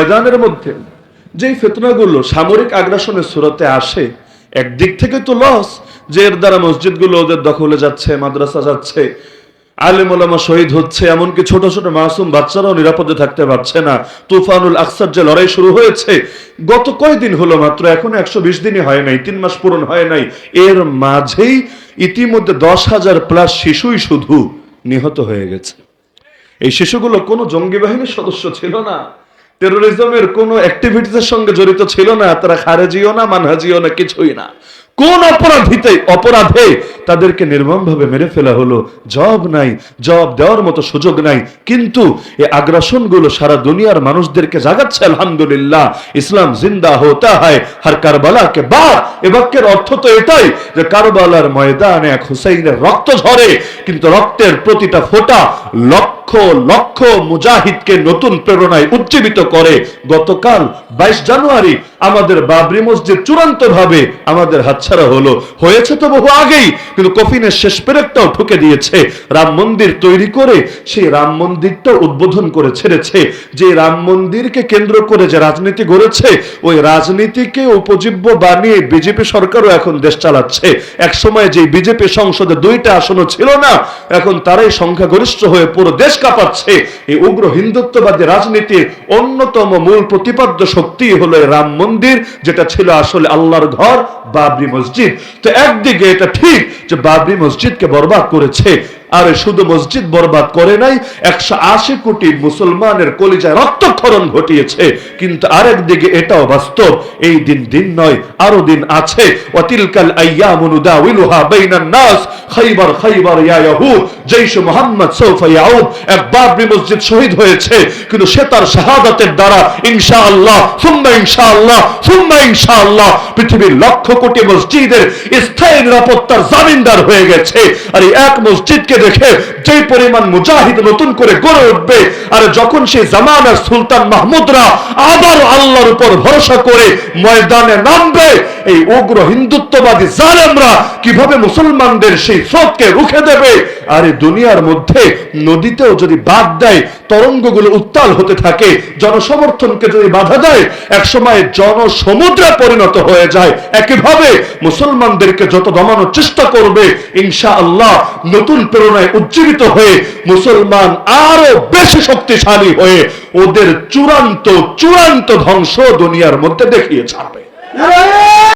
ময়দানের মধ্যে যেই ফিতনাগুলো সামরিক আগ্রাসনের সুরতে আসে, একদিক থেকে তো লস, যে এর দ্বারা মসজিদগুলো ওদের দখলে যাচ্ছে, মাদ্রাসা যাচ্ছে, আলেম ওলামা শহীদ হচ্ছে, এমনকি ছোট ছোট মাসুম বাচ্চারাও নিরাপদে থাকতে পারছে না। তুফানুল আকসার যে লড়াই শুরু হয়েছে গত কয়দিন হলো মাত্র, এখন 120 দিনই হয় নাই, 3 মাস পূরণ হয় নাই, এর মাঝেই ইতিমধ্যে 10,000 প্লাস শিশুই শুধু নিহত হয়ে গেছে। এই শিশুগুলো কোনো জঙ্গি বাহিনীর সদস্য ছিল না, টেরোরিজমের কোনো অ্যাক্টিভিটিসের সঙ্গে জড়িত ছিল না, তারা খারেজিও না, মানহাজিও না, কিছুই না। কোন অপরাধে তাদেরকে নির্মমভাবে মেরে ফেলা হলো, জবাব নাই, জবাব দেওয়ার মতো সুযোগ নাই। কিন্তু এই আগ্রাসন গুলো সারা দুনিয়ার মানুষদেরকে জাগাচ্ছে। আলহামদুলিল্লাহ, ইসলাম জিন্দা হোতা হয় হর কারবালা কে বাদ। এ বাক্যের অর্থ তো এটাই যে কারবালার ময়দানে এক হুসাইনের রক্ত ঝরে, কিন্তু রক্তের প্রতিটা ফোঁটা লক্ষ লক্ষ মুজাহিদকে নতুন প্রেরণায় উজ্জীবিত করে। গতকাল 22 জানুয়ারি আমাদের বাবরি মসজিদ চূড়ান্ত ভাবে আমাদের হাতছাড়া হলো। হয়েছে তো বহু আগেই, কিন্তু কফিনের শেষ পেরেকটাও ঠুকে দিয়েছে। রাম মন্দির তৈরি করে সেই রাম মন্দিরটা উদ্বোধন করে ছেড়েছে। যে রাম মন্দিরকে কেন্দ্র করে যে রাজনীতি গড়েছে, ওই রাজনীতিকে উপজীব্য বানিয়ে বিজেপি সরকারও এখন দেশ চালাচ্ছে। এক সময় যে বিজেপি সংসদে 2টা আসনও ছিল না, এখন তারাই সংখ্যাগরিষ্ঠ হয়ে পুরো দেশ কাঁপাচ্ছে। এই উগ্র হিন্দুত্ববাদী রাজনীতির অন্যতম মূল প্রতিপাদ্য শক্তি হলো রাম মন্দির, যেটা ছিল আসলে আল্লাহর ঘর, বাবরি মসজিদ। তো একদিকে এটা ঠিক যে বাবরি মসজিদকে বরবাদ করেছে, আর শুধু মসজিদ বরবাদ করে নাই, 180 কোটি মুসলমানের কলিজায় রক্তক্ষরণ ঘটিয়েছে। কিন্তু আরেকদিকে এটাও বাস্তব, এই দিন নয়, আরো দিন আছে। ওয়াতিলকাল আইয়ামু নুদাউলুহা বাইনান নাস, খাইবার ইয়া ইয়াহুদ, জৈশ মুহাম্মদ সাউফা ইয়াউদ। এক বাবরি মসজিদ শহীদ হয়েছে, কিন্তু সে তার শাহাদাতের দ্বারা ইনশাআল্লাহ সুম্মা ইনশাআল্লাহ পৃথিবীর লক্ষ কোটি মসজিদের স্থায়ী নিরাপত্তার জামিনদার হয়ে গেছে। আর এই এক মসজিদকে দেখে যে পরিমাণ মুজাহিদ নতুন করে গড়ে উঠবে, আর যখন সেই জামানার সুলতান মাহমুদরা আবার আল্লাহর উপর ভরসা করে ময়দানে নামবে, এই উগ্র হিন্দুত্ববাদী জালেমরা কিভাবে মুসলমানদের সেই স্রোতকে রুখে দেবে। আর এই দুনিয়ার মধ্যে নদীতেও যদি বাদ দেয়, তরঙ্গগুলো উত্তাল হতে থাকে, জনসমর্থনকে যদি বাধা দেয়, একসময় জনসমুদ্রে পরিণত হয়ে যায়। একইভাবে মুসলমানদেরকে যত দমানোর চেষ্টা করবে, ইনশাআল্লাহ নতুন প্রেরণায় উজ্জীবিত হয়ে মুসলমান আরো বেশি শক্তিশালী হয়ে ওদের চূড়ান্ত ধ্বংস দুনিয়ার মধ্যে দেখিয়ে ছাড়বে।